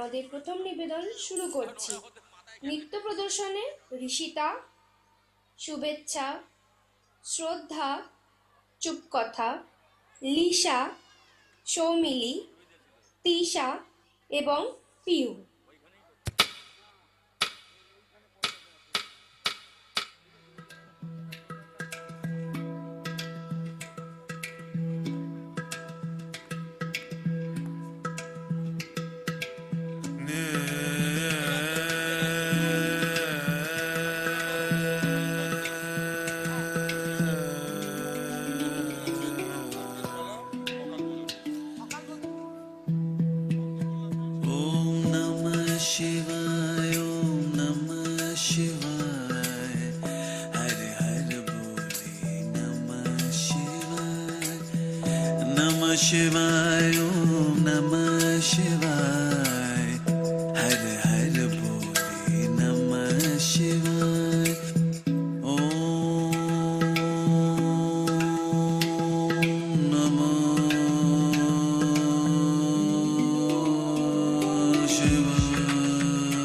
আমাদের প্রথম নিবেদন শুরু করছি। নৃত্য প্রদর্শনে ঋষিতা, শুভেচ্ছা, শ্রদ্ধা, চুপকথা, লিসা, সৌমিলি, তিশা এবং পিউ। शिवाय ओम नमः शिवाय हर हर बोले नमः शिवाय ओम नमः शिवाय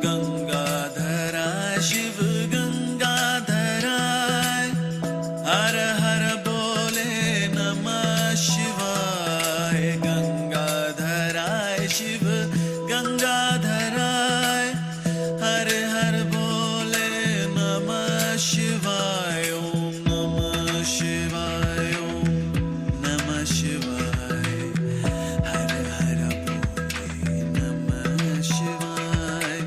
गंगाधरा शिव गंगाधराय हर हर बोले नमः शिवाय गंगाधराय शिव गंगाधराय हर हर बोले नमः शिवाय ओम नमः शिवाय ओम नमः शिवाय हर हर बोले नमः शिवाय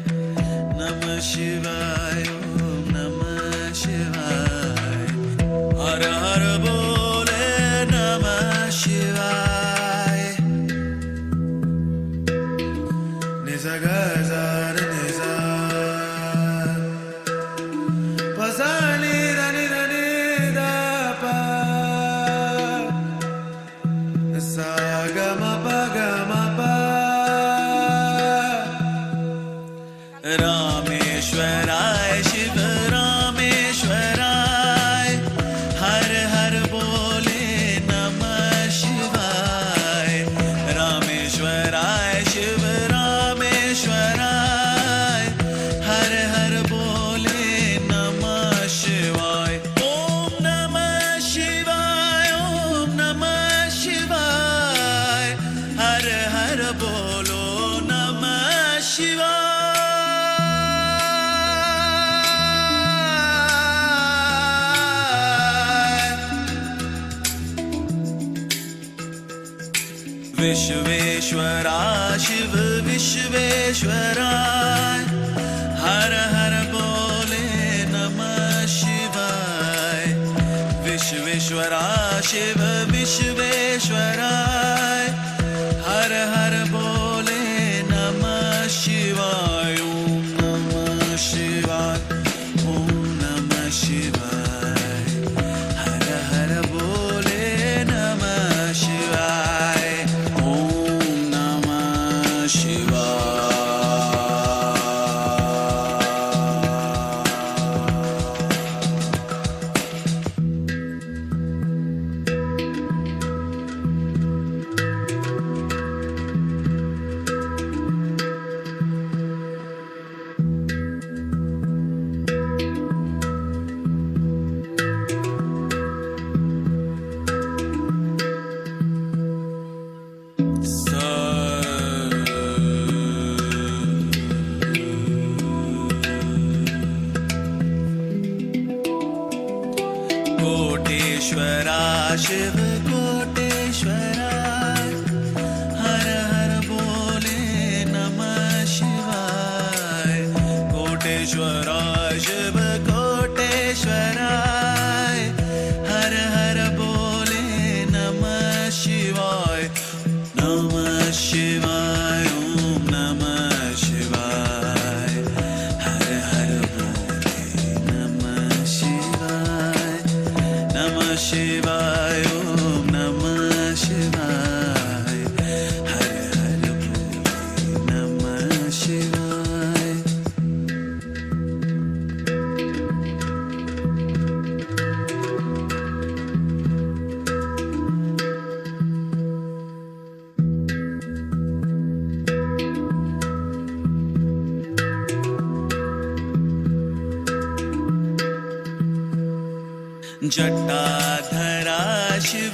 नमः शिवाय ओम नमः शिवाय हर हर बोले नमः शिवाय निजा गजार निजा पसानी रनि रनि दा पा सा ग म प ग म प रामेश्वराय शिव रामेश्वराय हर हर बोले नमः शिवाय रामेश्वराय शिव रामेश्वराय हर हर बोले नमः शिवाय ओम नमः शिवाय ओम नमः शिवाय हर हर बोलो नमः शिवाय विश्वेश्वरा शिव विश्वेश्वराय हर हर बोले नमः शिवाय विश्वेश्वरा शिव विश्वेश्वराय हर हर बोले नमः शिवाय ओम नमः शिवाय ओम नमः शिवाय हर हर बोले नमः शिवाय ओम नमः शिवाय कोटेश्वरा शिव कोटेश्वरा हर हर बोले नमः शिवाय कोटेश्वरा शिव कोटेश्वराय हर हर बोले नमः शिवाय नमः शिवाय ओम नमः शिवाय हर हर बोले नमः शिवाय नमः शिवाय ओम नमः शिवाय हर हर बोले नमः शिवाय जटाधरा शिव